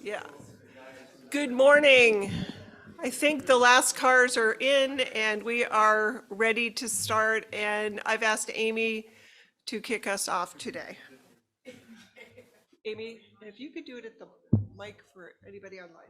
Yeah. Good morning. I think the last cars are in and we are ready to start. And I've asked Amy to kick us off today. Amy, if you could do it at the mic for anybody online.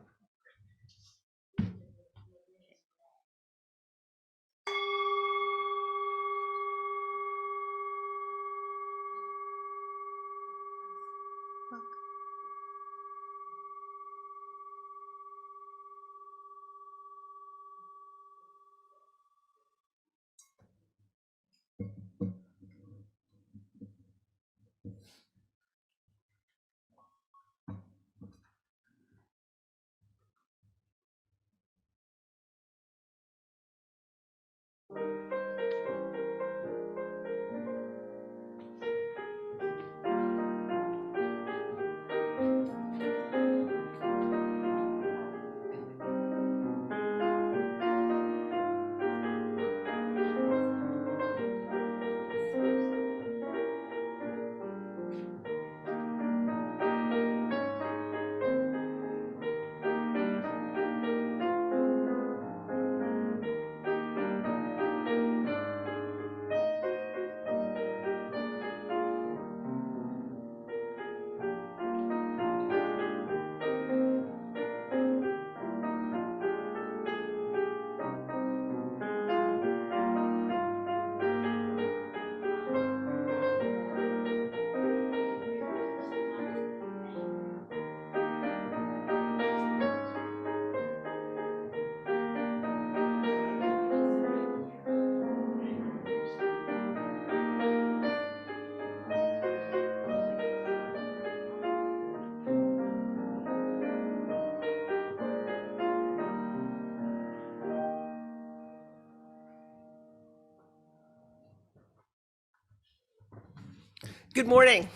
Good morning.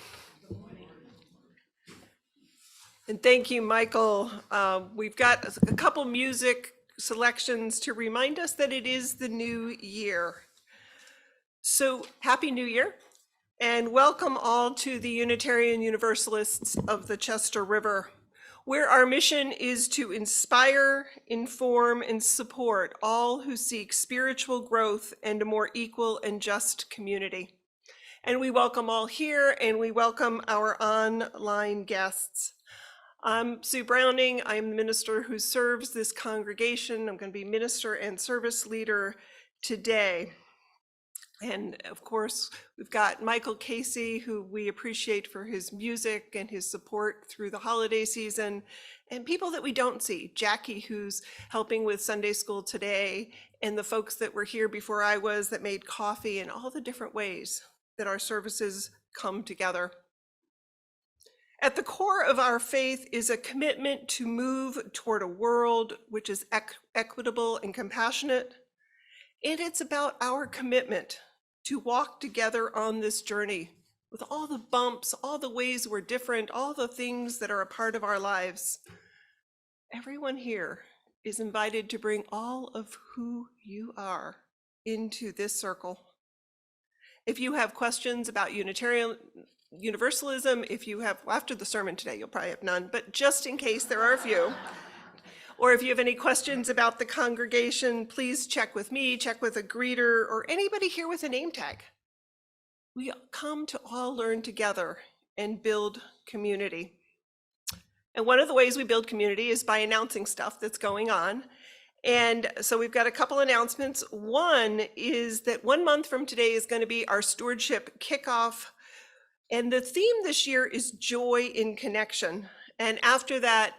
And thank you, Michael. We've got a couple music selections to remind us that it is the new year. So Happy New Year and welcome all to the Unitarian Universalists of the Chester River, where our mission is to inspire, inform, and support all who seek spiritual growth and a more equal and just community. And we welcome all here and we welcome our online guests. I'm Sue Browning. I'm the minister who serves this congregation. I'm going to be minister and service leader today. And of course, we've got Michael Casey, who we appreciate for his music and his support through the holiday season, and people that we don't see, Jackie, who's helping with Sunday school today, and the folks that were here before I was that made coffee, and all the different ways that our services come together. At the core of our faith is a commitment to move toward a world which is equitable and compassionate. And it's about our commitment to walk together on this journey with all the bumps, all the ways we're different, all the things that are a part of our lives. Everyone here is invited to bring all of who you are into this circle. If you have questions about Unitarian Universalism, if you have, after the sermon today, you'll probably have none, but just in case there are a few, or if you have any questions about the congregation, please check with me, check with a greeter, or anybody here with a name tag. We come to all learn together and build community. And one of the ways we build community is by announcing stuff that's going on. And so we've got a couple announcements. One is that 1 month from today is going to be our stewardship kickoff. And the theme this year is joy in connection. And after that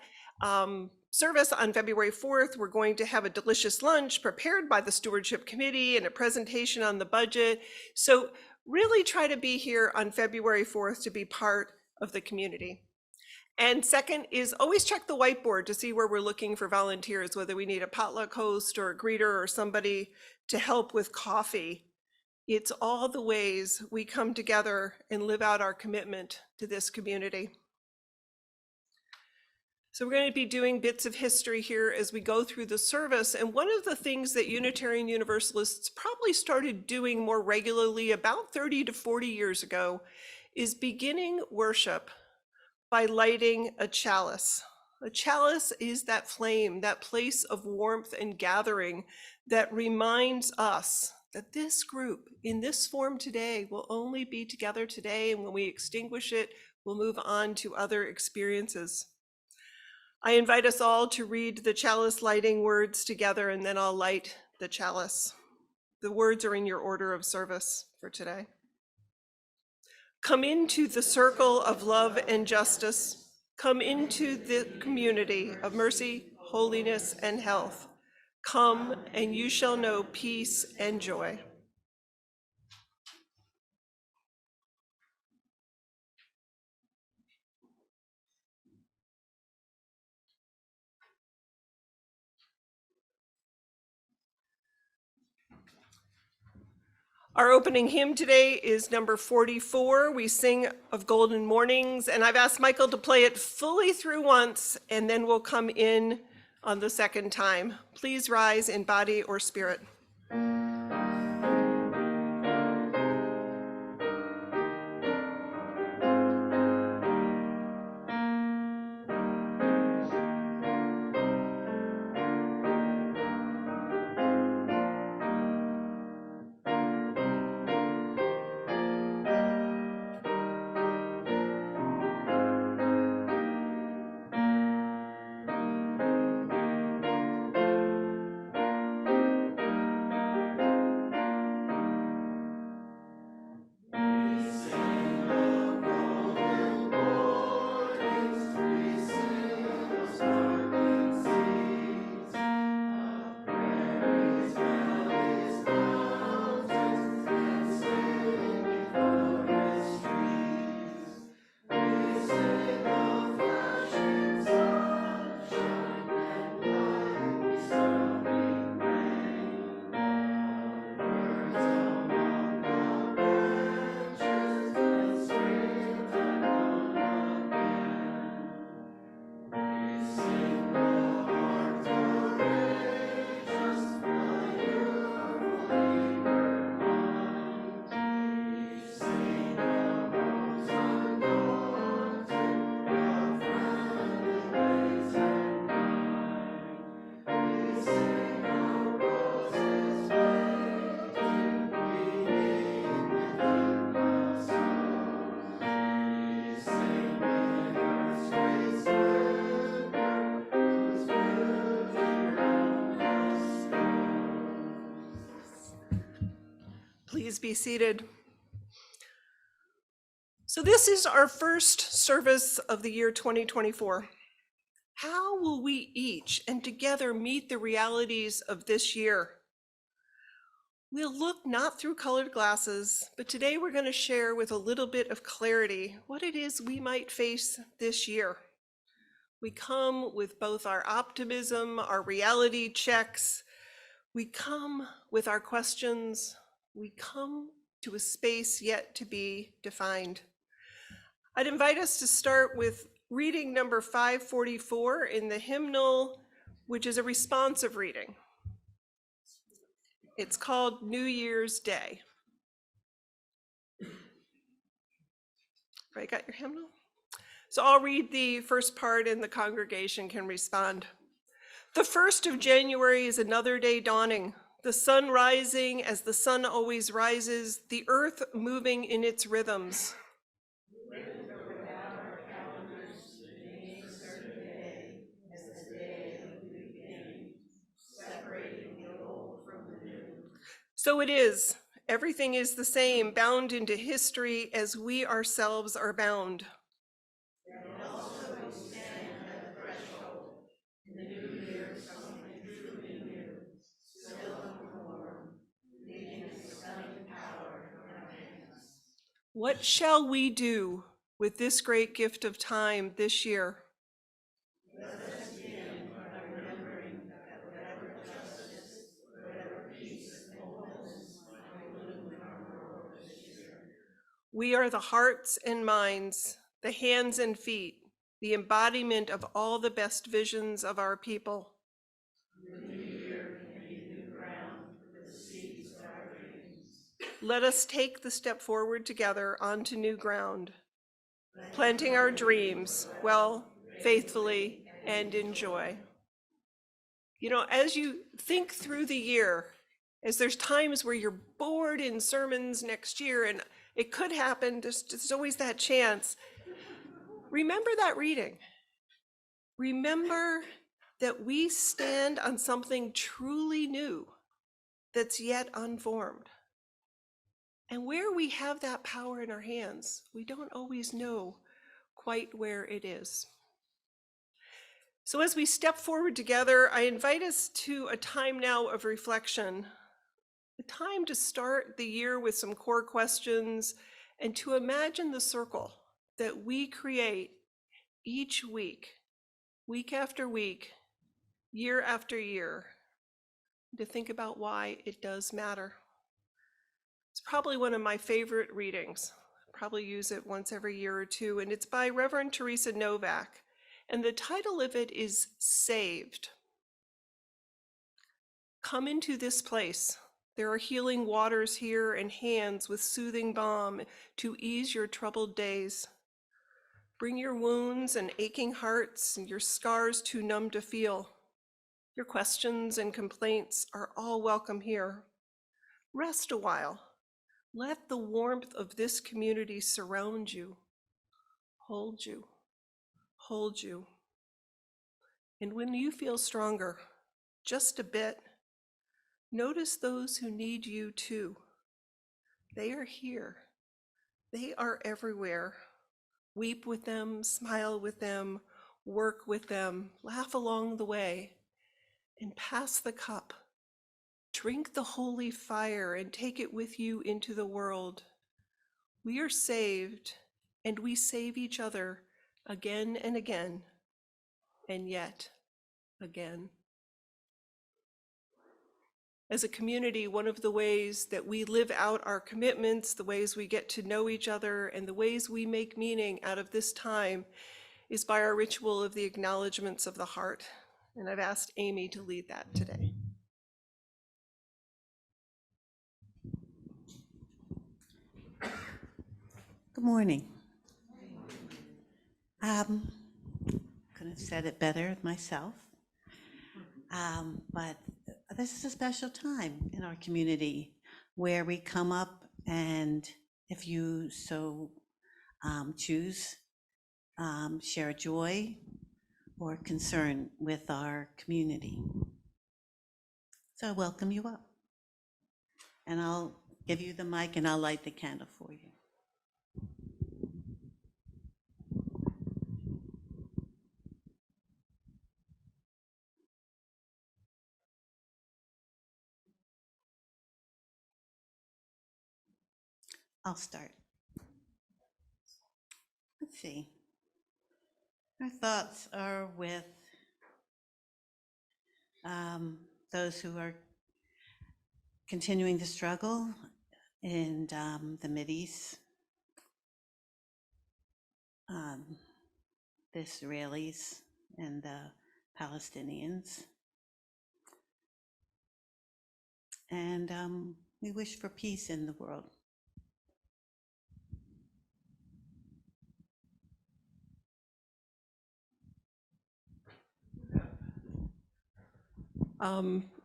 service on February 4th, we're going to have a delicious lunch prepared by the stewardship committee and a presentation on the budget. So really try to be here on February 4th to be part of the community. And second is always check the whiteboard to see where we're looking for volunteers, whether we need a potluck host or a greeter or somebody to help with coffee. It's all the ways we come together and live out our commitment to this community. So we're going to be doing bits of history here as we go through the service. And one of the things that Unitarian Universalists probably started doing more regularly about 30 to 40 years ago is beginning worship by lighting a chalice. A chalice is that flame, that place of warmth and gathering that reminds us that this group in this form today will only be together today, and when we extinguish it, we'll move on to other experiences. I invite us all to read the chalice lighting words together, and then I'll light the chalice. The words are in your order of service for today. Come into the circle of love and justice. Come into the community of mercy, holiness, and health. Come, and you shall know peace and joy. Our opening hymn today is number 44. We sing of Golden Mornings, and I've asked Michael to play it fully through once, and then we'll come in on the second time. Please rise in body or spirit. Please be seated. So this is our first service of the year 2024. How will we each and together meet the realities of this year? We'll look not through colored glasses, but today we're going to share with a little bit of clarity what it is we might face this year. We come with both our optimism, our reality checks. We come with our questions. We come to a space yet to be defined. I'd invite us to start with reading number 544 in the hymnal, which is a responsive reading. It's called New Year's Day. Right, got your hymnal? So I'll read the first part and the congregation can respond. The 1st of January is another day dawning, the sun rising as the sun always rises, the earth moving in its rhythms. So it is. Everything is the same, bound into history as we ourselves are bound. And also we stand at the threshold, in the new year, something truly new, still unformed, leading a stunning power in our hands. What shall we do with this great gift of time this year? Let us begin by remembering that whatever justice, whatever peace and wholeness might bloom in our world this year. We are the hearts and minds, the hands and feet, the embodiment of all the best visions of our people. The new year can be new ground for the seeds of our dreams. Let us take the step forward together onto new ground, planting our dreams well, faithfully, and enjoy. You know, as you think through the year, as there's times where you're bored in sermons next year, and it could happen, there's always that chance. Remember that reading. Remember that we stand on something truly new that's yet unformed. And where we have that power in our hands, we don't always know quite where it is. So as we step forward together, I invite us to a time now of reflection, a time to start the year with some core questions and to imagine the circle that we create each week, week after week, year after year, to think about why it does matter. It's probably one of my favorite readings. I probably use it once every year or two, and it's by Reverend Teresa Novak. And the title of it is Saved. Come into this place. There are healing waters here and hands with soothing balm to ease your troubled days. Bring your wounds and aching hearts and your scars too numb to feel. Your questions and complaints are all welcome here. Rest a while. Let the warmth of this community surround you, hold you, hold you. And when you feel stronger, just a bit, notice those who need you too. They are here. They are everywhere. Weep with them, smile with them, work with them, laugh along the way, and pass the cup. Drink the holy fire and take it with you into the world. We are saved, and we save each other again and again, and yet again. As a community, one of the ways that we live out our commitments, the ways we get to know each other, and the ways we make meaning out of this time is by our ritual of the acknowledgements of the heart. And I've asked Amy to lead that today. Good morning. Couldn't have said it better myself. But this is a special time in our community where we come up and, if you so choose, share joy or concern with our community. So I welcome you up. And I'll give you the mic and I'll light the candle for you. I'll start. Let's see. Our thoughts are with those who are continuing to struggle in the Mideast, the Israelis and the Palestinians. And we wish for peace in the world.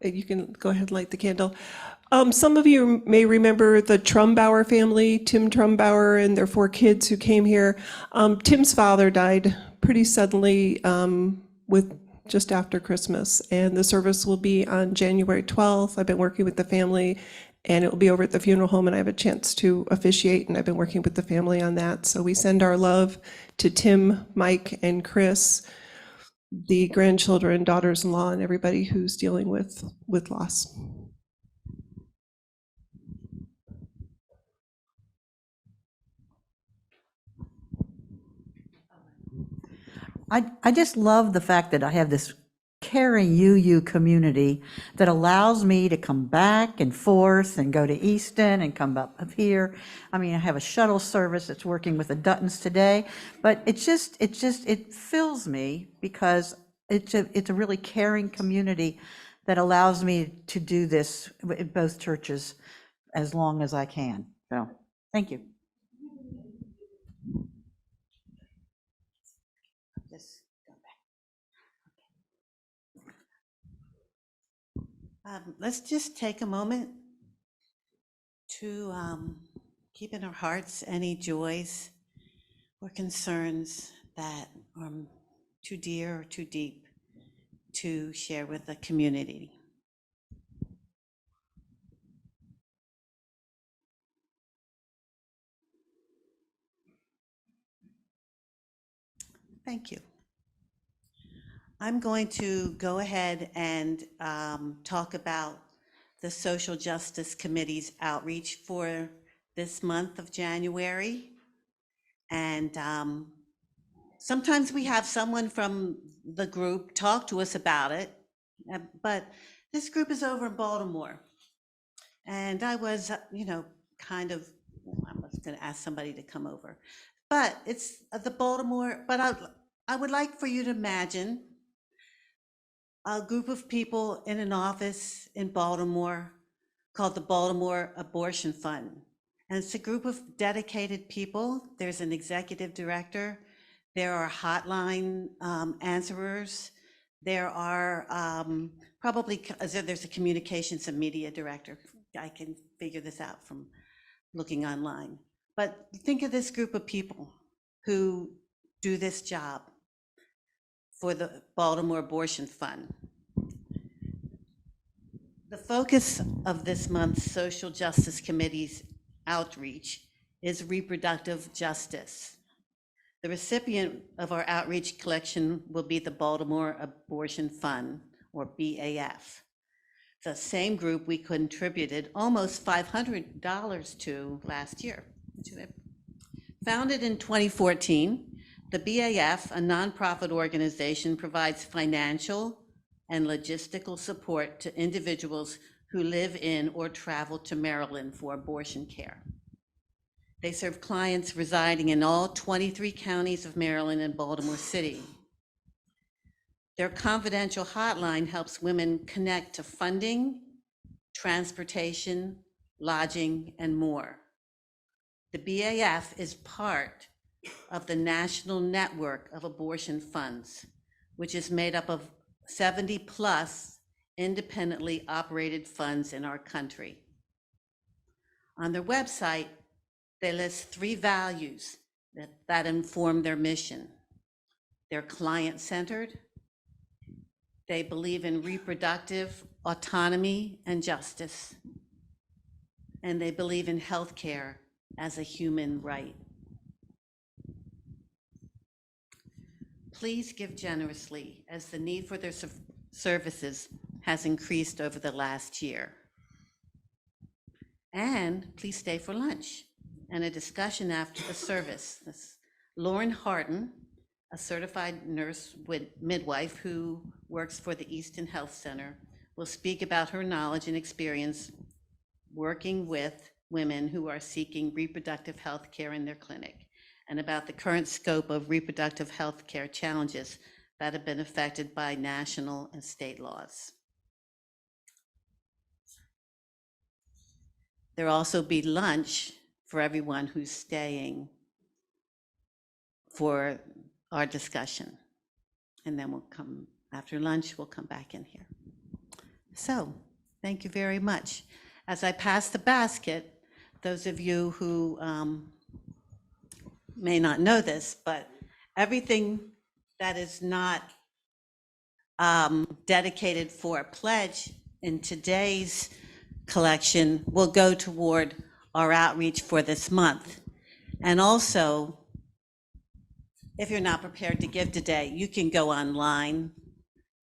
You can go ahead and light the candle. Some of you may remember the Trumbauer family, Tim Trumbauer and their 4 kids who came here. Tim's father died pretty suddenly with just after Christmas, and the service will be on January 12th. I've been working with the family, and it will be over at the funeral home, and I have a chance to officiate, and I've been working with the family on that. So we send our love to Tim, Mike, and Chris, the grandchildren, daughters-in-law, and everybody who's dealing with loss. I just love the fact that I have this caring UU community that allows me to come back and forth and go to Easton and come up here. I mean, I have a shuttle service that's working with the Duttons today, but it fills me because it's a really caring community that allows me to do this at both churches as long as I can. So, thank you. Just go back. Let's just take a moment to keep in our hearts any joys or concerns that are too dear or too deep to share with the community. Thank you. I'm going to go ahead and talk about the Social Justice Committee's outreach for this month of January. And sometimes we have someone from the group talk to us about it, but this group is over in Baltimore. And I was, kind of, I was going to ask somebody to come over. But it's the Baltimore, but I would like for you to imagine a group of people in an office in Baltimore called the Baltimore Abortion Fund. And it's a group of dedicated people. There's an executive director. There are hotline answerers. There are there's a communications and media director. I can figure this out from looking online. But think of this group of people who do this job for the Baltimore Abortion Fund. The focus of this month's Social Justice Committee's outreach is reproductive justice. The recipient of our outreach collection will be the Baltimore Abortion Fund, or BAF. The same group we contributed almost $500 to last year. Founded in 2014, the BAF, a nonprofit organization, provides financial and logistical support to individuals who live in or travel to Maryland for abortion care. They serve clients residing in all 23 counties of Maryland and Baltimore City. Their confidential hotline helps women connect to funding, transportation, lodging, and more. The BAF is part of the National Network of Abortion Funds, which is made up of 70 plus independently operated funds in our country. On their website, they list 3 values that inform their mission. They're client-centered, they believe in reproductive autonomy and justice, and they believe in healthcare as a human right. Please give generously, as the need for their services has increased over the last year. And please stay for lunch and a discussion after the service. Lauren Harton, a certified nurse midwife who works for the Easton Health Center, will speak about her knowledge and experience working with women who are seeking reproductive health care in their clinic, and about the current scope of reproductive health care challenges that have been affected by national and state laws. There'll also be lunch for everyone who's staying for our discussion. And then after lunch, we'll come back in here. So, thank you very much. As I pass the basket, those of you who may not know this, but everything that is not dedicated for a pledge in today's collection will go toward our outreach for this month. And also, if you're not prepared to give today, you can go online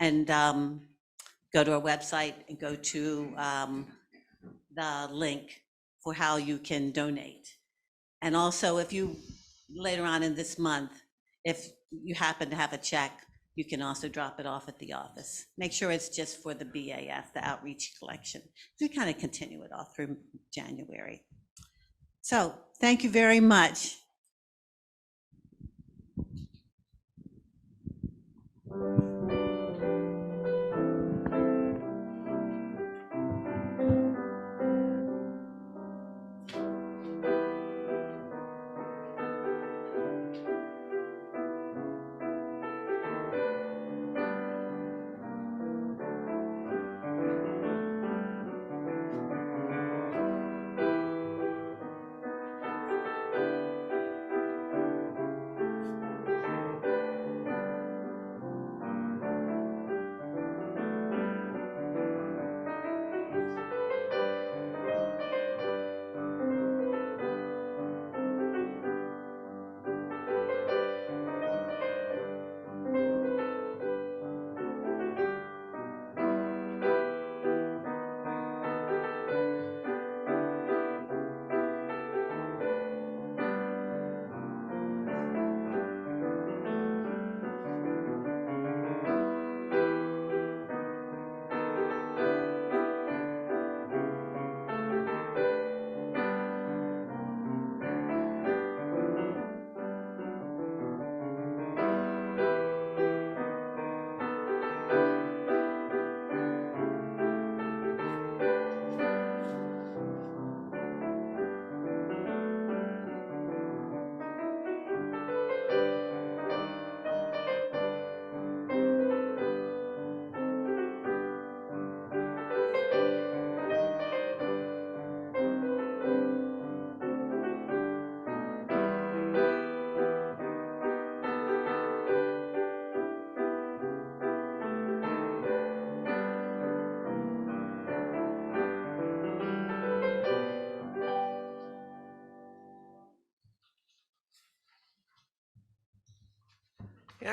and go to our website and go to the link for how you can donate. And also, if you, later on in this month, if you happen to have a check, you can also drop it off at the office. Make sure it's just for the BAF, the outreach collection. We kind of continue it all through January. So, thank you very much.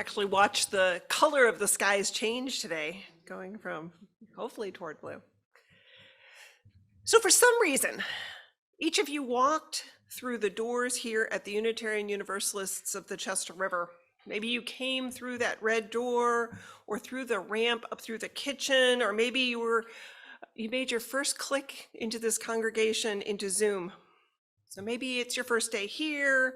actually watch the color of the skies change today, going from hopefully toward blue. So for some reason, each of you walked through the doors here at the Unitarian Universalists of the Chester River. Maybe you came through that red door or through the ramp up through the kitchen, or maybe you made your first click into this congregation into Zoom. So maybe it's your first day here,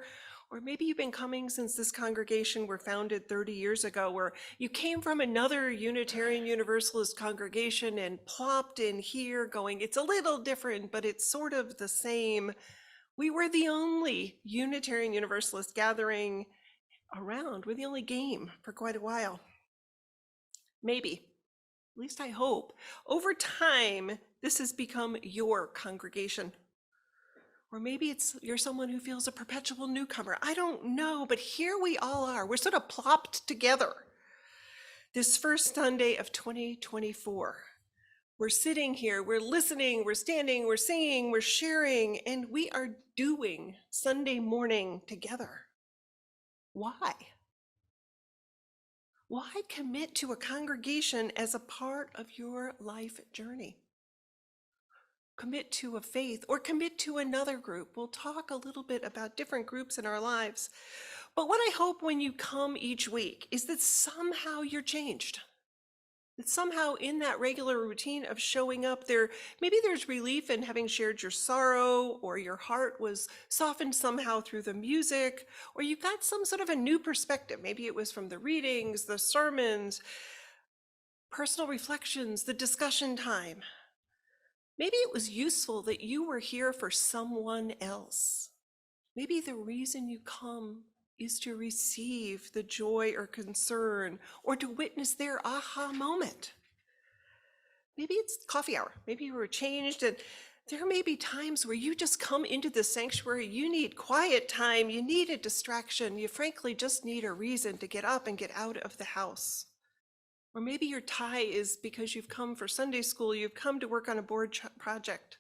or maybe you've been coming since this congregation were founded 30 years ago, where you came from another Unitarian Universalist congregation and plopped in here going, it's a little different, but it's sort of the same. We were the only Unitarian Universalist gathering around. We're the only game for quite a while. Maybe, at least I hope, over time, this has become your congregation. Or maybe you're someone who feels a perpetual newcomer. I don't know, but here we all are. We're sort of plopped together. This first Sunday of 2024. We're sitting here, we're listening, we're standing, we're singing, we're sharing, and we are doing Sunday morning together. Why? Why commit to a congregation as a part of your life journey? Commit to a faith or commit to another group. We'll talk a little bit about different groups in our lives. But what I hope when you come each week is that somehow you're changed. That somehow in that regular routine of showing up there, maybe there's relief in having shared your sorrow, or your heart was softened somehow through the music, or you got some sort of a new perspective. Maybe it was from the readings, the sermons, personal reflections, the discussion time. Maybe it was useful that you were here for someone else. Maybe the reason you come is to receive the joy or concern, or to witness their aha moment. Maybe it's coffee hour. Maybe you were changed, and there may be times where you just come into the sanctuary, you need quiet time, you need a distraction, you frankly just need a reason to get up and get out of the house. Or maybe your tie is because you've come for Sunday school, you've come to work on a board project.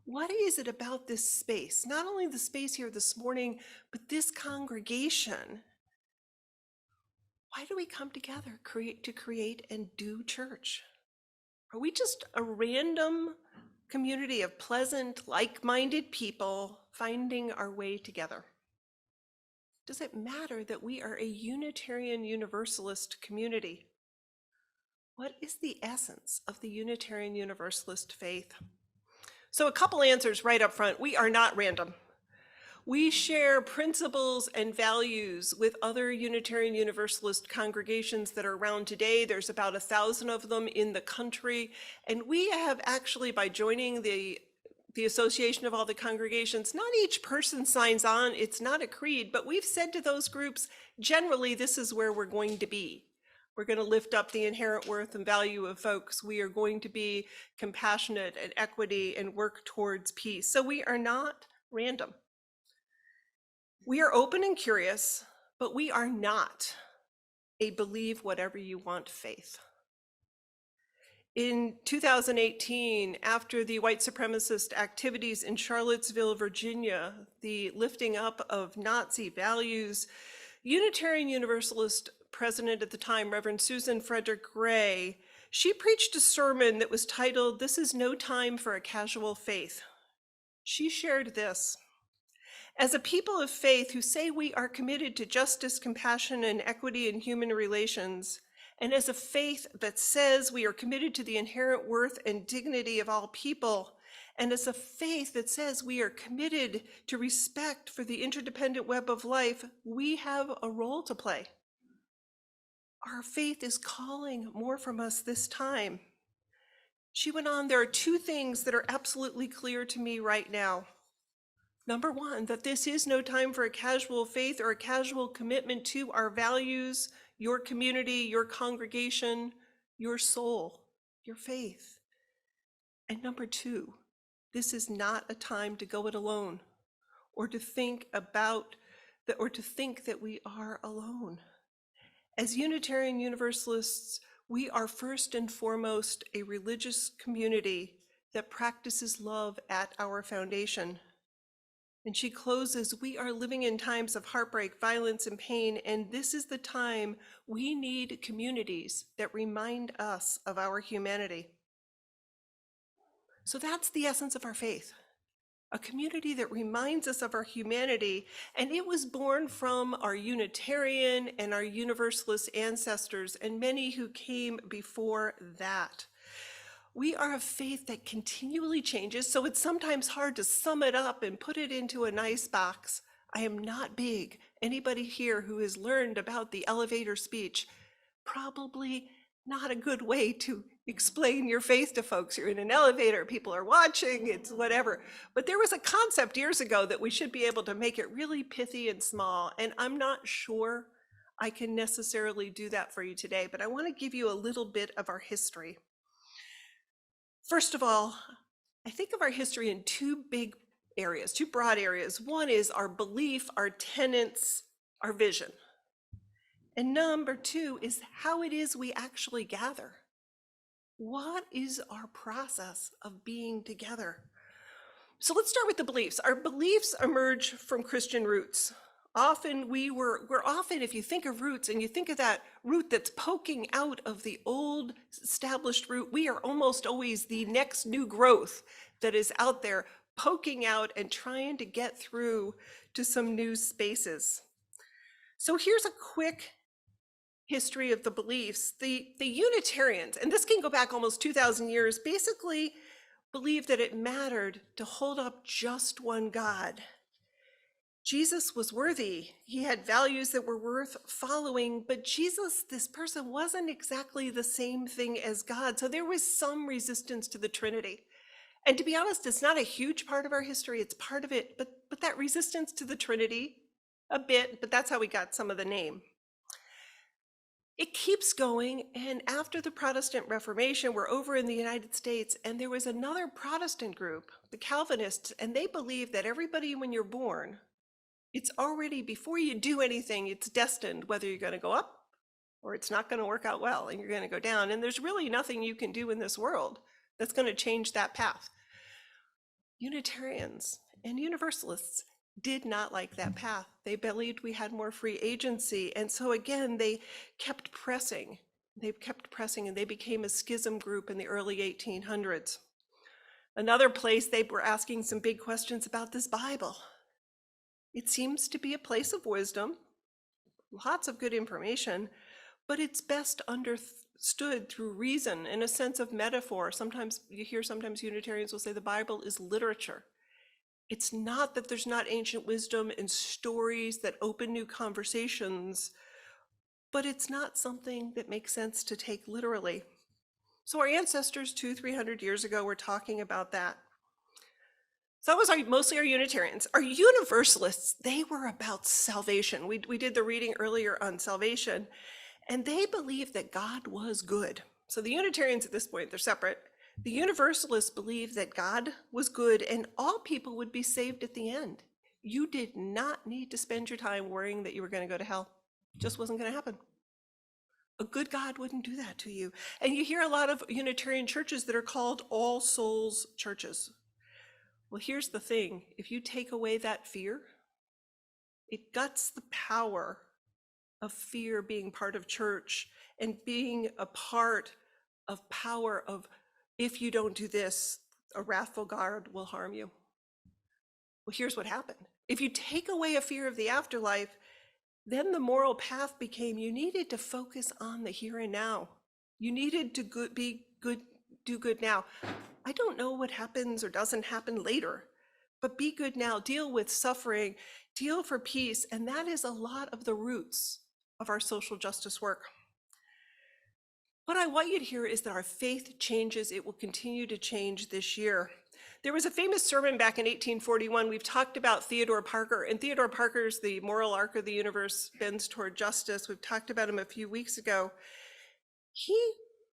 What is it about this space, not only the space here this morning, but this congregation? Why do we come together to create and do church? Are we just a random community of pleasant, like-minded people finding our way together? Does it matter that we are a Unitarian Universalist community? What is the essence of the Unitarian Universalist faith? So a couple answers right up front. We are not random. We share principles and values with other Unitarian Universalist congregations that are around today. There's about 1,000 of them in the country. And we have actually, by joining the association of all the congregations, not each person signs on, it's not a creed, but we've said to those groups, generally, this is where we're going to be. We're going to lift up the inherent worth and value of folks. We are going to be compassionate and equity and work towards peace. So we are not random. We are open and curious, but we are not a believe whatever you want faith. In 2018, after the white supremacist activities in Charlottesville, Virginia, the lifting up of Nazi values, Unitarian Universalist president at the time, Reverend Susan Frederick Gray, she preached a sermon that was titled, "This is no time for a casual faith." She shared this: as a people of faith who say we are committed to justice, compassion, and equity in human relations, and as a faith that says we are committed to the inherent worth and dignity of all people, and as a faith that says we are committed to respect for the interdependent web of life, we have a role to play. Our faith is calling more from us this time. She went on, there are two things that are absolutely clear to me right now. Number one, that this is no time for a casual faith or a casual commitment to our values, your community, your congregation, your soul, your faith. And number two, this is not a time to go it alone, or to think about that, or to think that we are alone. As Unitarian Universalists, we are first and foremost a religious community that practices love at our foundation. And she closes, "We are living in times of heartbreak, violence, and pain, and this is the time we need communities that remind us of our humanity." So that's the essence of our faith, a community that reminds us of our humanity, and it was born from our Unitarian and our Universalist ancestors and many who came before that. We are a faith that continually changes, so it's sometimes hard to sum it up and put it into a nice box. I am not big. Anybody here who has learned about the elevator speech, probably not a good way to explain your faith to folks. You're in an elevator, people are watching, it's whatever. But there was a concept years ago that we should be able to make it really pithy and small, and I'm not sure I can necessarily do that for you today, but I want to give you a little bit of our history. First of all, I think of our history in two big areas, two broad areas. One is our belief, our tenets, our vision. And number two is how it is we actually gather. What is our process of being together? So let's start with the beliefs. Our beliefs emerge from Christian roots. Often we're often, if you think of roots and you think of that root that's poking out of the old established root, we are almost always the next new growth that is out there poking out and trying to get through to some new spaces. So here's a quick history of the beliefs. The Unitarians, and this can go back almost 2,000 years, basically believed that it mattered to hold up just one God. Jesus was worthy. He had values that were worth following, but Jesus, this person, wasn't exactly the same thing as God. So there was some resistance to the Trinity. And to be honest, it's not a huge part of our history. It's part of it, but that resistance to the Trinity, a bit, but that's how we got some of the name. It keeps going, and after the Protestant Reformation, we're over in the United States, and there was another Protestant group, the Calvinists, and they believed that everybody, when you're born, it's already, before you do anything, it's destined whether you're going to go up or it's not going to work out well and you're going to go down. And there's really nothing you can do in this world that's going to change that path. Unitarians and Universalists did not like that path. They believed we had more free agency. And so again, they kept pressing. They kept pressing, and they became a schism group in the early 1800s. Another place, they were asking some big questions about this Bible. It seems to be a place of wisdom, lots of good information, but it's best understood through reason in a sense of metaphor. Sometimes Unitarians will say the Bible is literature. It's not that there's not ancient wisdom and stories that open new conversations, but it's not something that makes sense to take literally. So our ancestors 200-300 years ago were talking about that. So that was mostly our Unitarians. Our Universalists, they were about salvation. We did the reading earlier on salvation, and they believed that God was good. So the Unitarians at this point, they're separate. The Universalists believed that God was good and all people would be saved at the end. You did not need to spend your time worrying that you were going to go to hell. It just wasn't going to happen. A good God wouldn't do that to you. And you hear a lot of Unitarian churches that are called all souls churches. Well, here's the thing. If you take away that fear, it guts the power of fear being part of church and being a part of power of, if you don't do this, a wrathful God will harm you. Well, here's what happened. If you take away a fear of the afterlife, then the moral path became you needed to focus on the here and now. You needed to do good now. I don't know what happens or doesn't happen later, but be good now, deal with suffering, deal for peace, and that is a lot of the roots of our social justice work. What I want you to hear is that our faith changes. It will continue to change this year. There was a famous sermon back in 1841. We've talked about Theodore Parker, and Theodore Parker's The Moral Arc of the Universe Bends Toward Justice. We've talked about him a few weeks ago. He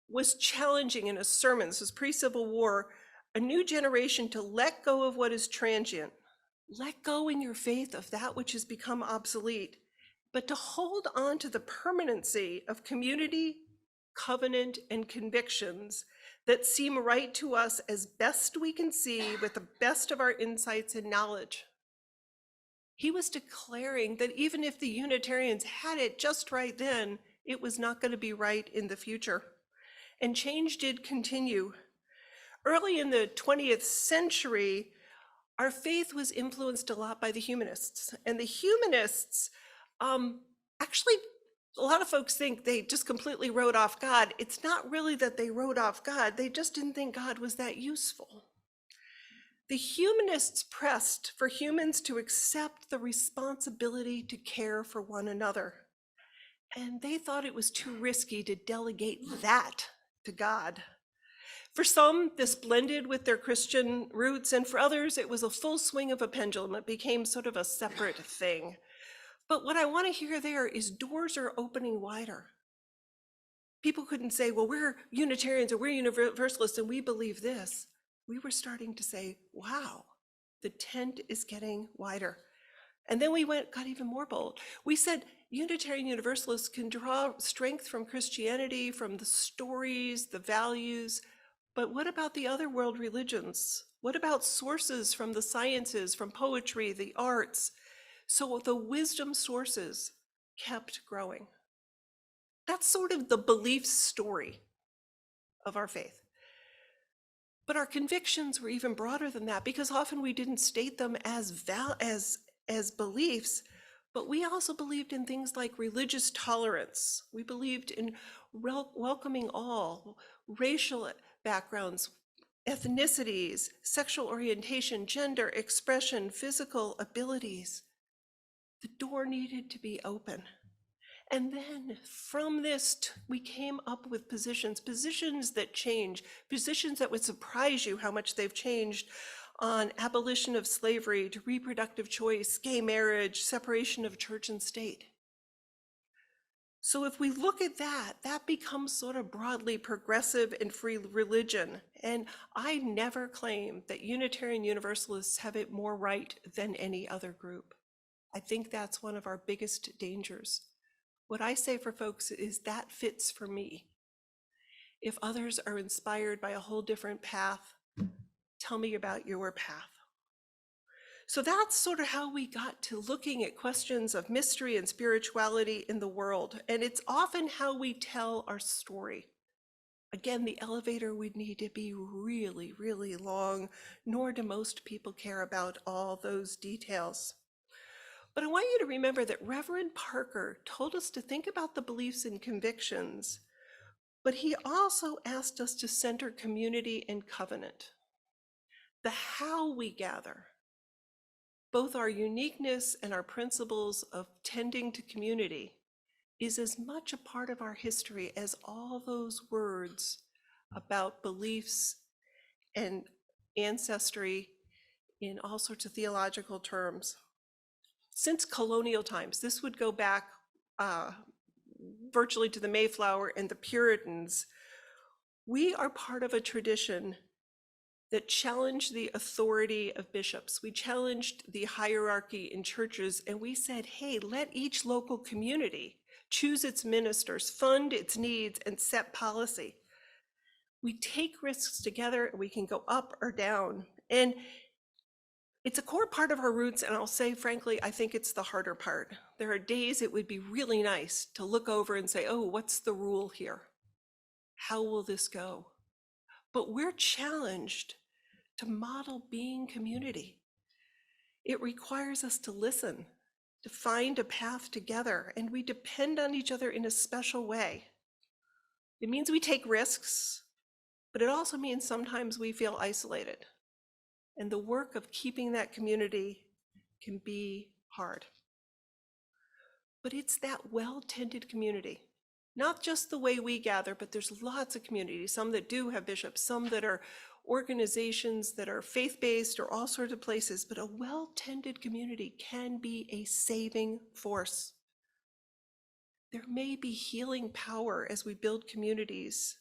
was challenging in a sermon, this was pre-Civil War, a new generation to let go of what is transient. Let go in your faith of that which has become obsolete, but to hold on to the permanency of community, covenant, and convictions that seem right to us as best we can see with the best of our insights and knowledge. He was declaring that even if the Unitarians had it just right then, it was not going to be right in the future. And change did continue. Early in the 20th century, our faith was influenced a lot by the humanists. And the humanists, actually, a lot of folks think they just completely wrote off God. It's not really that they wrote off God, they just didn't think God was that useful. The humanists pressed for humans to accept the responsibility to care for one another. And they thought it was too risky to delegate that to God. For some, this blended with their Christian roots, and for others, it was a full swing of a pendulum. It became sort of a separate thing. But what I want to hear there is doors are opening wider. People couldn't say, well, we're Unitarians or we're Universalists and we believe this. We were starting to say, wow, the tent is getting wider. And then we got even more bold. We said Unitarian Universalists can draw strength from Christianity, from the stories, the values, but what about the other world religions? What about sources from the sciences, from poetry, the arts? So the wisdom sources kept growing. That's sort of the belief story of our faith. But our convictions were even broader than that, because often we didn't state them as beliefs, but we also believed in things like religious tolerance. We believed in welcoming all, racial backgrounds, ethnicities, sexual orientation, gender, expression, physical abilities. The door needed to be open. And then from this, we came up with positions that change, positions that would surprise you how much they've changed, on abolition of slavery to reproductive choice, gay marriage, separation of church and state. So if we look at that, that becomes sort of broadly progressive and free religion. And I never claim that Unitarian Universalists have it more right than any other group. I think that's one of our biggest dangers. What I say for folks is that fits for me. If others are inspired by a whole different path, tell me about your path. So that's sort of how we got to looking at questions of mystery and spirituality in the world. And it's often how we tell our story. Again, the elevator would need to be really, really long, nor do most people care about all those details. But I want you to remember that Reverend Parker told us to think about the beliefs and convictions, but he also asked us to center community and covenant. The how we gather, both our uniqueness and our principles of tending to community, is as much a part of our history as all those words about beliefs and ancestry in all sorts of theological terms. Since colonial times, this would go back virtually to the Mayflower and the Puritans, we are part of a tradition that challenged the authority of bishops. We challenged the hierarchy in churches, and we said, hey, let each local community choose its ministers, fund its needs, and set policy. We take risks together, and we can go up or down. And it's a core part of our roots, and I'll say, frankly, I think it's the harder part. There are days it would be really nice to look over and say, oh, what's the rule here? How will this go? But we're challenged to model being community. It requires us to listen, to find a path together, and we depend on each other in a special way. It means we take risks, but it also means sometimes we feel isolated. And the work of keeping that community can be hard. But it's that well-tended community, not just the way we gather, but there's lots of communities, some that do have bishops, some that are organizations that are faith-based or all sorts of places, but a well-tended community can be a saving force. There may be healing power as we build communities.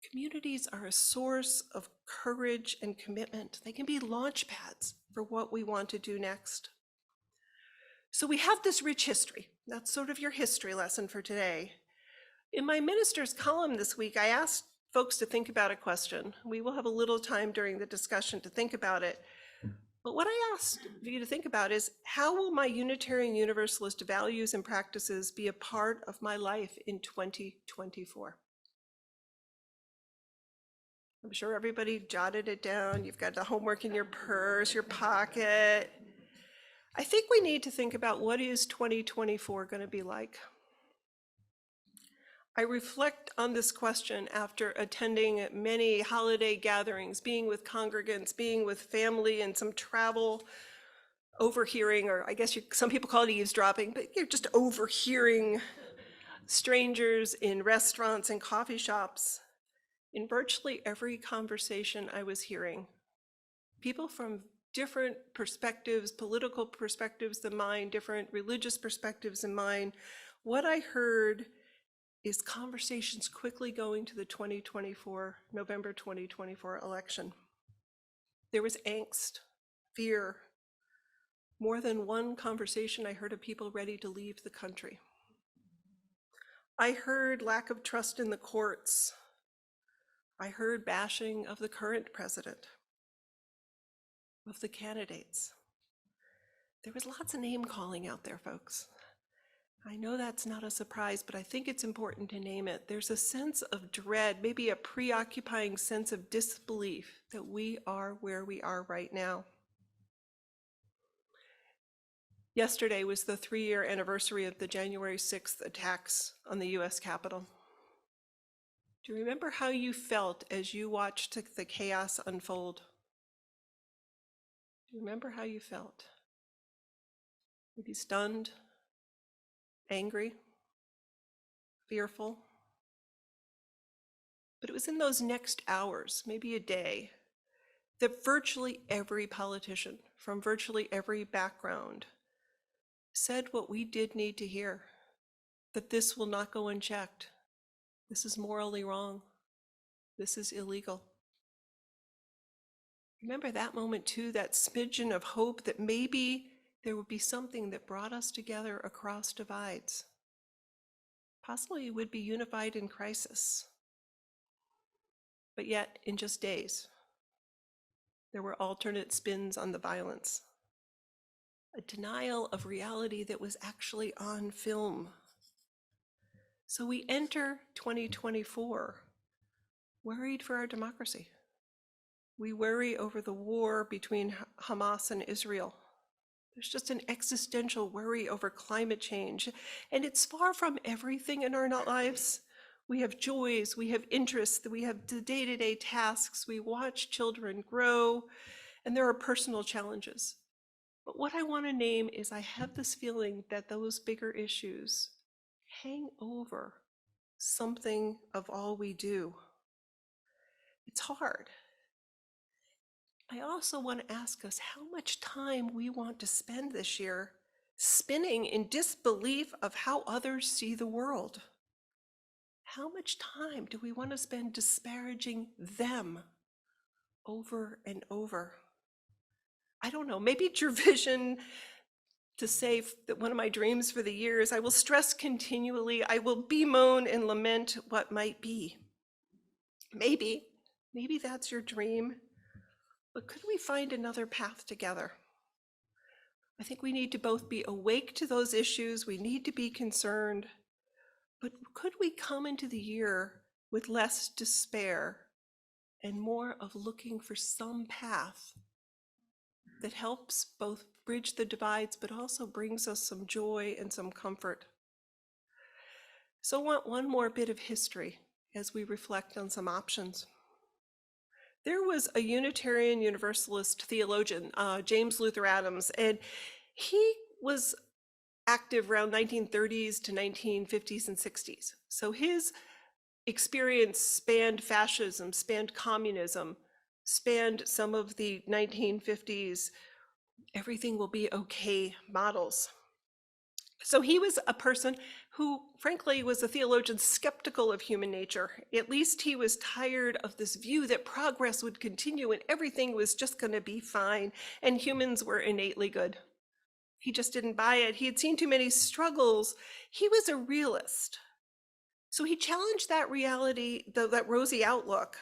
Communities are a source of courage and commitment. They can be launch pads for what we want to do next. So we have this rich history. That's sort of your history lesson for today. In my minister's column this week, I asked folks to think about a question. We will have a little time during the discussion to think about it. But what I asked you to think about is, how will my Unitarian Universalist values and practices be a part of my life in 2024? I'm sure everybody jotted it down. You've got the homework in your purse, your pocket. I think we need to think about, what is 2024 going to be like? I reflect on this question after attending many holiday gatherings, being with congregants, being with family, and some travel, overhearing, or I guess some people call it eavesdropping, but you're just overhearing strangers in restaurants and coffee shops. In virtually every conversation I was hearing, people from different perspectives, political perspectives than mine, different religious perspectives than mine, what I heard is conversations quickly going to the November 2024 election. There was angst, fear. More than one conversation I heard of people ready to leave the country. I heard lack of trust in the courts. I heard bashing of the current president, of the candidates. There was lots of name calling out there, folks. I know that's not a surprise, but I think it's important to name it. There's a sense of dread, maybe a preoccupying sense of disbelief that we are where we are right now. Yesterday was the 3-year anniversary of the January 6th attacks on the US Capitol. Do you remember how you felt as you watched the chaos unfold? Do you remember how you felt? Maybe stunned, angry, fearful? But it was in those next hours, maybe a day, that virtually every politician from virtually every background said what we did need to hear, that this will not go unchecked. This is morally wrong. This is illegal. Remember that moment too, that smidgen of hope that maybe there would be something that brought us together across divides. Possibly would be unified in crisis. But yet, in just days, there were alternate spins on the violence. A denial of reality that was actually on film. So we enter 2024 worried for our democracy. We worry over the war between Hamas and Israel. There's just an existential worry over climate change, and it's far from everything in our lives. We have joys, we have interests, we have the day-to-day tasks, we watch children grow, and there are personal challenges. But what I want to name is, I have this feeling that those bigger issues hang over something of all we do. It's hard. I also want to ask us how much time we want to spend this year spinning in disbelief of how others see the world. How much time do we want to spend disparaging them over and over? I don't know, maybe it's your vision to say that one of my dreams for the year is, I will stress continually, I will bemoan and lament what might be. Maybe that's your dream. But could we find another path together? I think we need to both be awake to those issues, we need to be concerned, but could we come into the year with less despair and more of looking for some path that helps both bridge the divides, but also brings us some joy and some comfort? So I want one more bit of history as we reflect on some options. There was a Unitarian Universalist theologian, James Luther Adams, and he was active around 1930s to 1950s and 60s. So his experience spanned fascism, spanned communism, spanned some of the 1950s everything will be okay models. So he was a person who, frankly, was a theologian skeptical of human nature. At least he was tired of this view that progress would continue and everything was just going to be fine and humans were innately good. He just didn't buy it. He had seen too many struggles. He was a realist. So he challenged that reality, that rosy outlook.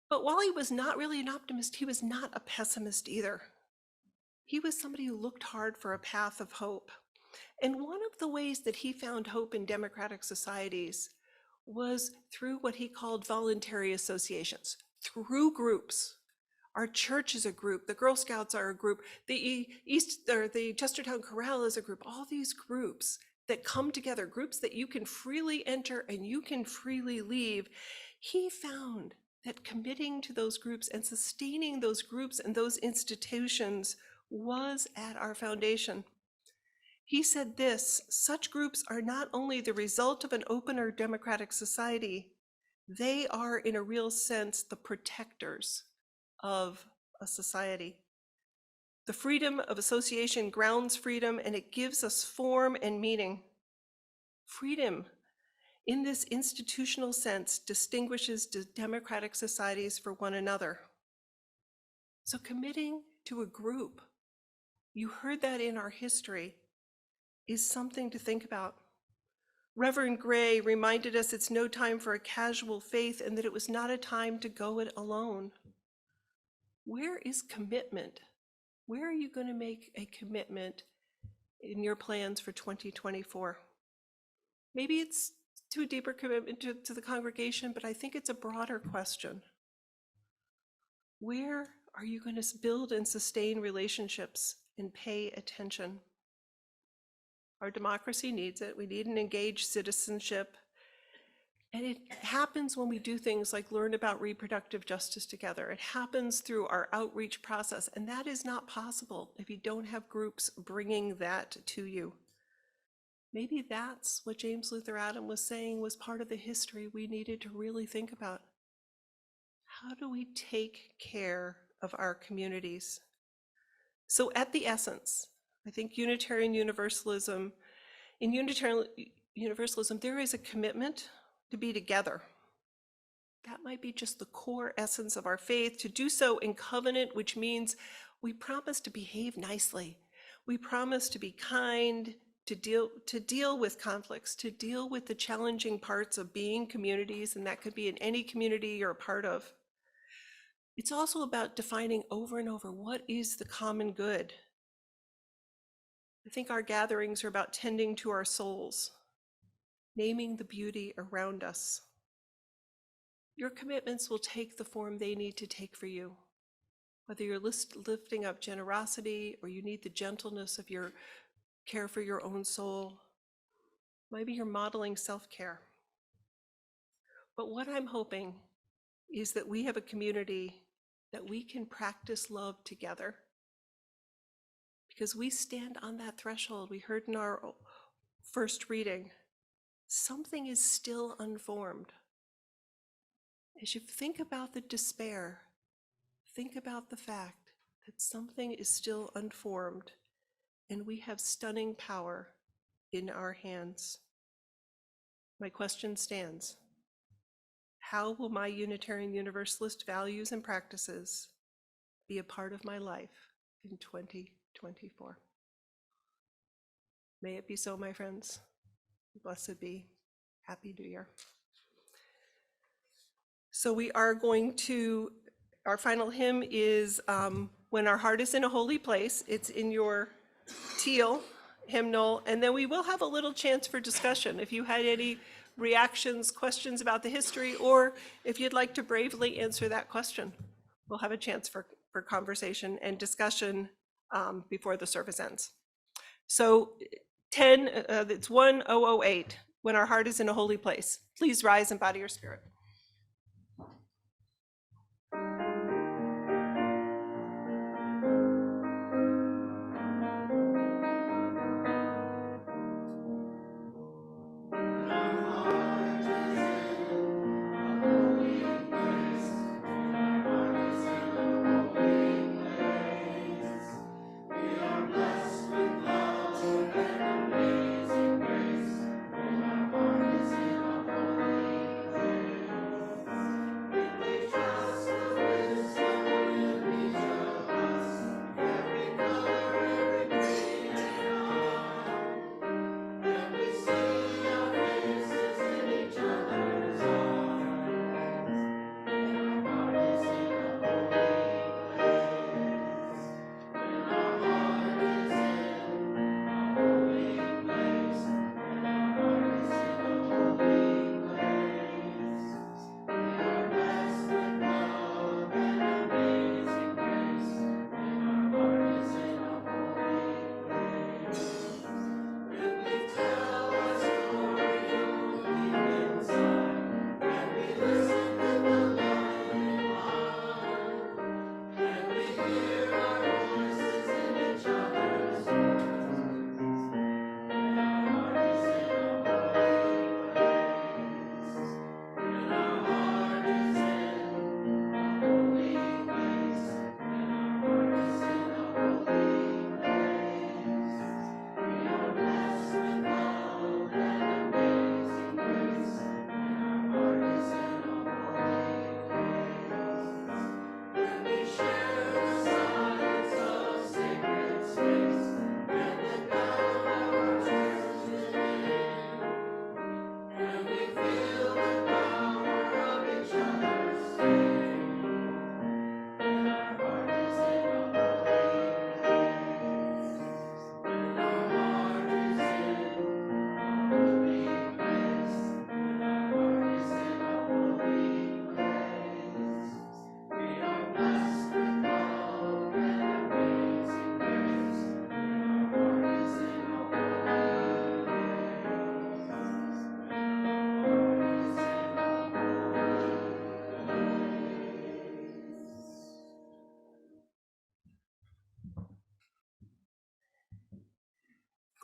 But while he was not really an optimist, he was not a pessimist either. He was somebody who looked hard for a path of hope. And one of the ways that he found hope in democratic societies was through what he called voluntary associations, through groups. Our church is a group, the Girl Scouts are a group, the Chestertown Chorale is a group, all these groups that come together, groups that you can freely enter and you can freely leave. He found that committing to those groups and sustaining those groups and those institutions was at our foundation. He said this: such groups are not only the result of an open or democratic society, they are in a real sense the protectors of a society. The freedom of association grounds freedom, and it gives us form and meaning. Freedom, in this institutional sense, distinguishes democratic societies from one another. So committing to a group, you heard that in our history, is something to think about. Reverend Gray reminded us it's no time for a casual faith and that it was not a time to go it alone. Where is commitment? Where are you going to make a commitment in your plans for 2024? Maybe it's to a deeper commitment to the congregation, but I think it's a broader question. Where are you going to build and sustain relationships and pay attention? Our democracy needs it. We need an engaged citizenship. And it happens when we do things like learn about reproductive justice together. It happens through our outreach process, and that is not possible if you don't have groups bringing that to you. Maybe that's what James Luther Adam was saying was part of the history we needed to really think about. How do we take care of our communities? So at the essence, I think Unitarian Universalism, in Unitarian Universalism, there is a commitment to be together. That might be just the core essence of our faith, to do so in covenant, which means we promise to behave nicely. We promise to be kind, to deal with conflicts, to deal with the challenging parts of being communities, and that could be in any community you're a part of. It's also about defining over and over, what is the common good? I think our gatherings are about tending to our souls, naming the beauty around us. Your commitments will take the form they need to take for you. Whether you're lifting up generosity or you need the gentleness of your care for your own soul, maybe you're modeling self-care. But what I'm hoping is that we have a community that we can practice love together. Because we stand on that threshold. We heard in our first reading, something is still unformed. As you think about the despair, think about the fact that something is still unformed and we have stunning power in our hands. My question stands. How will my Unitarian Universalist values and practices be a part of my life in 2024? May it be so, my friends. Blessed be. Happy New Year. So we are going to, our final hymn is When Our Heart is in a Holy Place. It's in your teal hymnal, and then we will have a little chance for discussion. If you had any reactions, questions about the history, or if you'd like to bravely answer that question, we'll have a chance for conversation and discussion before the service ends. So it's 1008, When Our Heart is in a Holy Place. Please rise and body your spirit.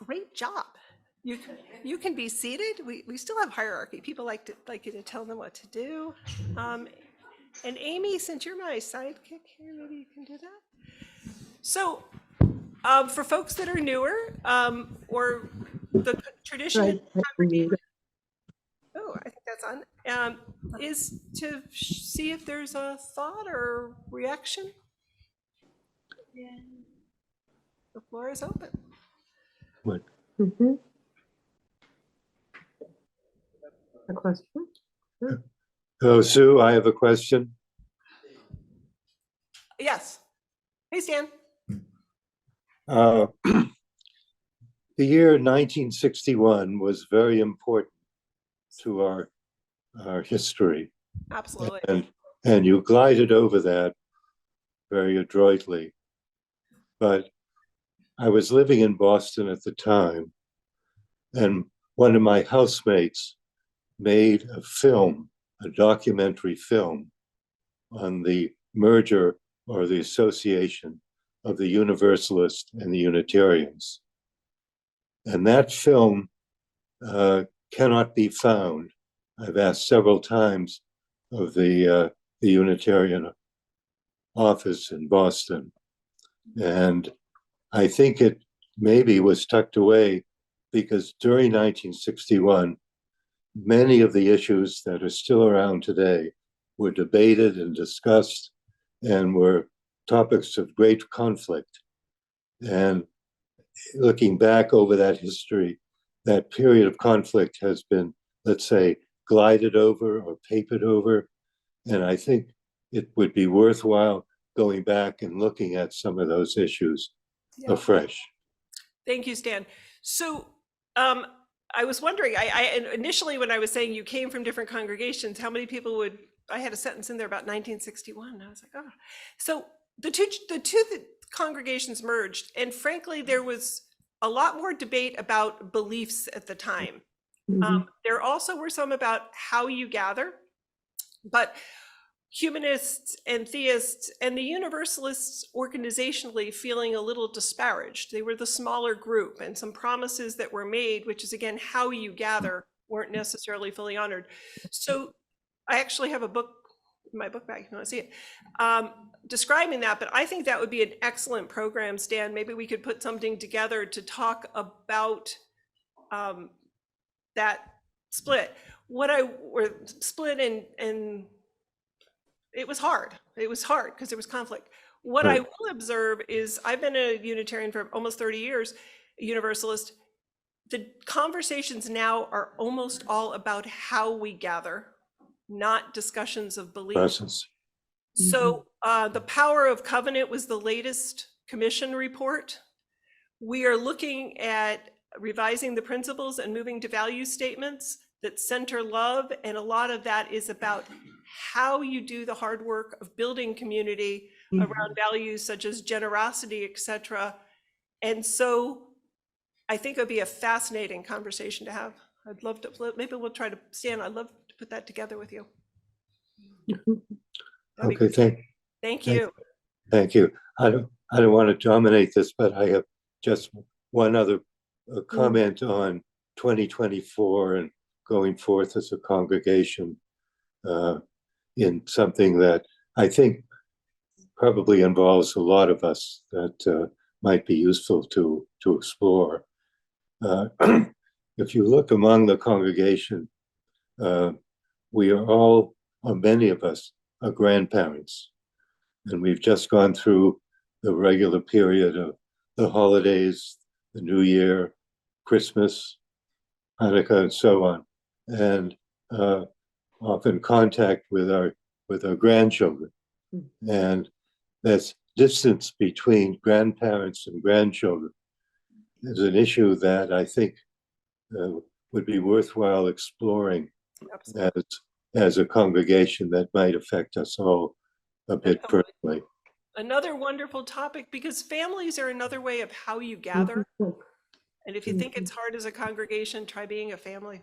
Great job. You can be seated. We still have hierarchy. People like you to tell them what to do. And Amy, since you're my sidekick here, maybe you can do that. So for folks that are newer, or the tradition in the congregation, oh, I think that's on, is to see if there's a thought or reaction. And the floor is open. What? A question? Oh, Sue, I have a question. Yes. Hey, Stan. The year 1961 was very important to our history, Absolutely. and you glided over that very adroitly. But I was living in Boston at the time, and one of my housemates made a film, a documentary film, on the merger or the association of the Universalists and the Unitarians. And that film cannot be found. I've asked several times of the Unitarian office in Boston, and I think it maybe was tucked away because during 1961, many of the issues that are still around today were debated and discussed and were topics of great conflict. And looking back over that history, that period of conflict has been, let's say, glided over or papered over. And I think it would be worthwhile going back and looking at some of those issues afresh. Thank you, Stan. So I was wondering, I initially when I was saying you came from different congregations, how many people would, I had a sentence in there about 1961. I was like, oh. So the two congregations merged, and frankly, there was a lot more debate about beliefs at the time. There also were some about how you gather, but humanists and theists and the Universalists organizationally feeling a little disparaged. They were the smaller group, and some promises that were made, which is again how you gather, weren't necessarily fully honored. So I actually have a book in my book bag, if you want to see it, describing that, but I think that would be an excellent program, Stan. Maybe we could put something together to talk about that split. Or split and it was hard. It was hard because there was conflict. What I will observe is I've been a Unitarian for almost 30 years, a Universalist. The conversations now are almost all about how we gather, not discussions of belief. Presence. So the Power of Covenant was the latest commission report. We are looking at revising the principles and moving to value statements that center love, and a lot of that is about how you do the hard work of building community around values such as generosity, etc. And so I think it would be a fascinating conversation to have. I'd love to, maybe we'll try to, Stan, I'd love to put that together with you. Okay, Thank you. thank you. I don't want to dominate this, but I have just one other comment on 2024 and going forth as a congregation in something that I think probably involves a lot of us that might be useful to explore. If you look among the congregation, we are all, or many of us, are grandparents. And we've just gone through the regular period of the holidays, the New Year, Christmas, Hanukkah, and so on. And often contact with our grandchildren. And this distance between grandparents and grandchildren is an issue that I think would be worthwhile exploring as a congregation that might affect us all a bit personally. Another wonderful topic, because families are another way of how you gather. And if you think it's hard as a congregation, try being a family.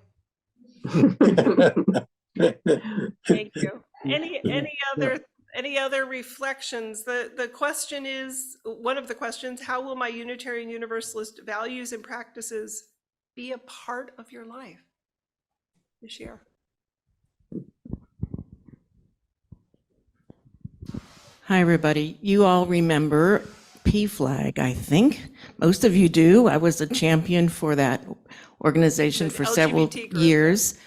Thank you. Any other our reflections. The question is, one of the questions, how will my Unitarian Universalist values and practices be a part of your life this year? Hi, everybody. You all remember PFLAG, I think. Most of you do. I was a champion for that organization The for several LGBT group, years.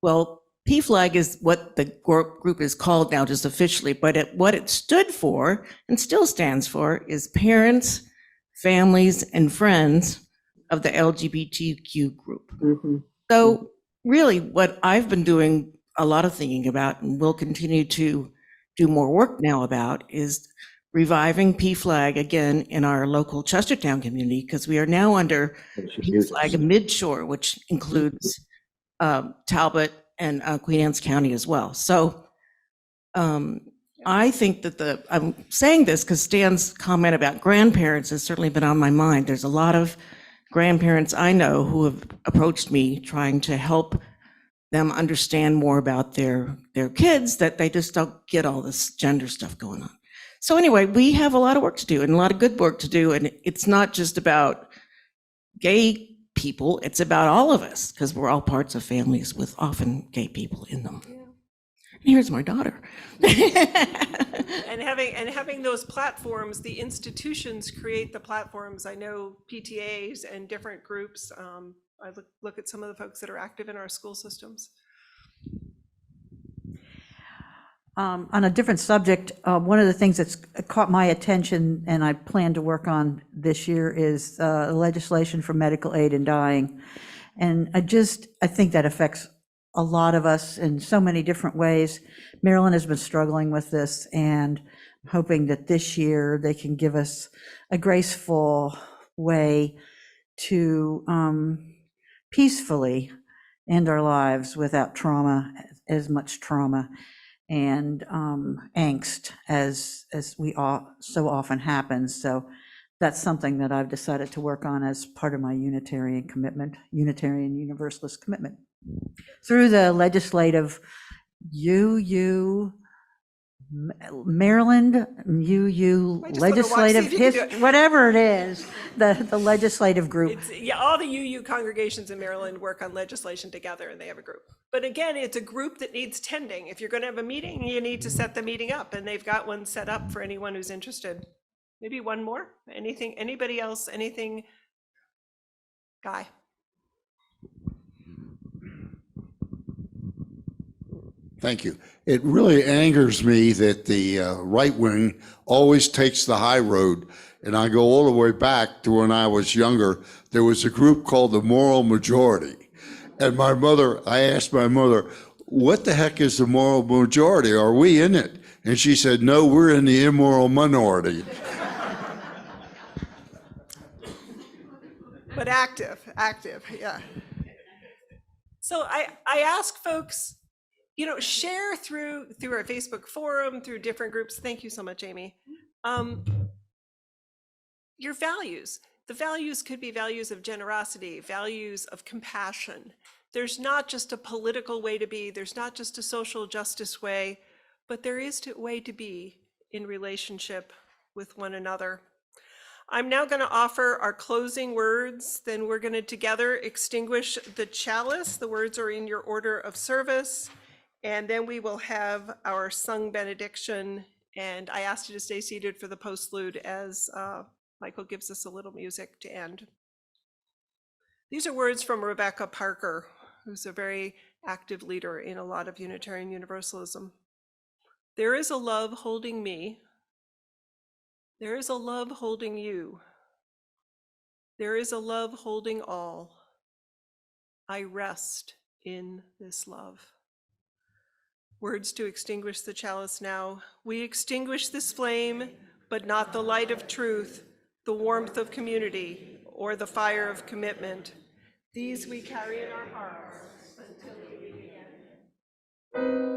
Well, PFLAG is what the group is called now, just officially, but what it stood for and still stands for is Parents, Families, and Friends of the LGBTQ group. So really what I've been doing a lot of thinking about and will continue to do more work now about is reviving PFLAG again in our local Chestertown community, because we are now under PFLAG Midshore, which includes Talbot and Queen Anne's County as well. So I think that I'm saying this because Stan's comment about grandparents has certainly been on my mind. There's a lot of grandparents I know who have approached me trying to help them understand more about their kids, that they just don't get all this gender stuff going on. So anyway, we have a lot of work to do and a lot of good work to do. And it's not just about gay people, it's about all of us, because we're all parts of families with often gay people in them. Yeah. Here's my daughter. And having those platforms, the institutions create the platforms. I know PTAs and different groups. I look at some of the folks that are active in our school systems. On a different subject, one of the things that's caught my attention and I plan to work on this year is legislation for medical aid in dying. And I think that affects a lot of us in so many different ways. Maryland has been struggling with this, and I'm hoping that this year they can give us a graceful way to peacefully end our lives without trauma, as much trauma and angst as we all so often happens. So that's something that I've decided to work on as part of my Unitarian commitment, Unitarian Universalist commitment. Through the legislative Maryland, legislative history, whatever it is, the legislative group. All the UU congregations in Maryland work on legislation together, and they have a group. But again, it's a group that needs tending. If you're going to have a meeting, you need to set the meeting up, and they've got one set up for anyone who's interested. Maybe one more? Anything? Anybody else? Anything? Guy? Thank you. It really angers me that the right wing always takes the high road. And I go all the way back to when I was younger. There was a group called the Moral Majority. And I asked my mother, what the heck is the moral majority? Are we in it? And she said, no, we're in the immoral minority. But active, yeah. So I ask folks, share through our Facebook forum, through different groups. Thank you so much, Amy. Your values. The values could be values of generosity, values of compassion. There's not just a political way to be, there's not just a social justice way, but there is a way to be in relationship with one another. I'm now going to offer our closing words. Then we're going to together extinguish the chalice. The words are in your order of service. And then we will have our sung benediction. And I asked you to stay seated for the postlude as Michael gives us a little music to end. These are words from Rebecca Parker, who's a very active leader in a lot of Unitarian Universalism. There is a love holding me. There is a love holding you. There is a love holding all. I rest in this love. Words to extinguish the chalice now. We extinguish this flame, but not the light of truth, the warmth of community, or the fire of commitment. These we carry in our hearts until we meet again.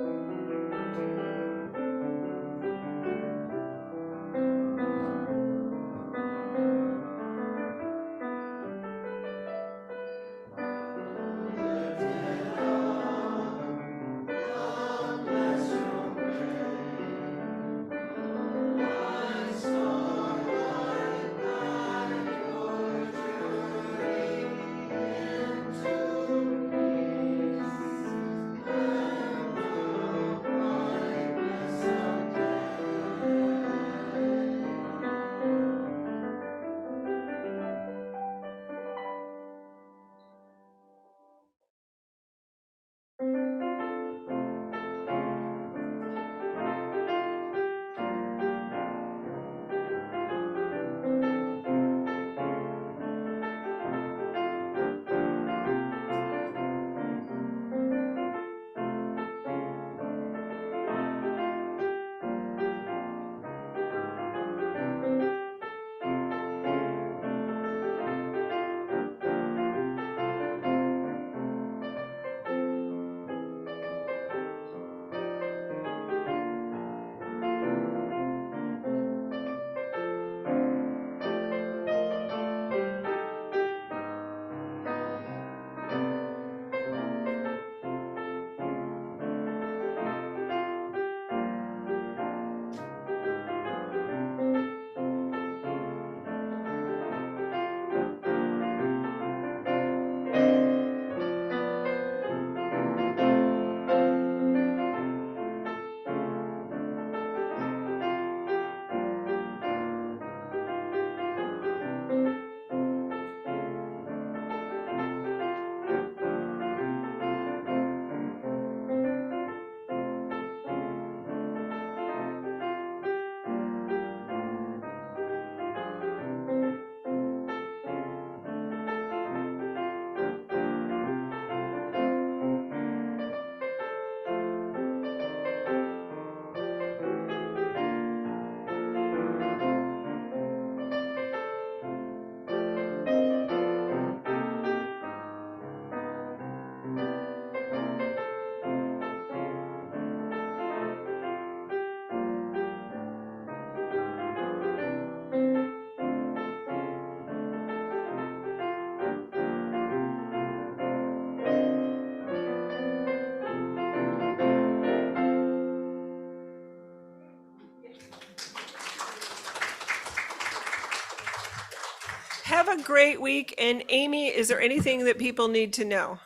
Have a great week. And Amy, is there anything that people need to know?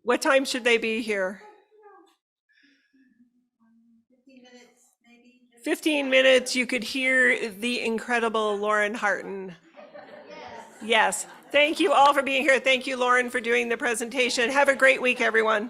What time should they be here? 15 minutes, you could hear the incredible Lauren Harton. Yes. Thank you all for being here. Thank you, Lauren, for doing the presentation. Have a great week, everyone.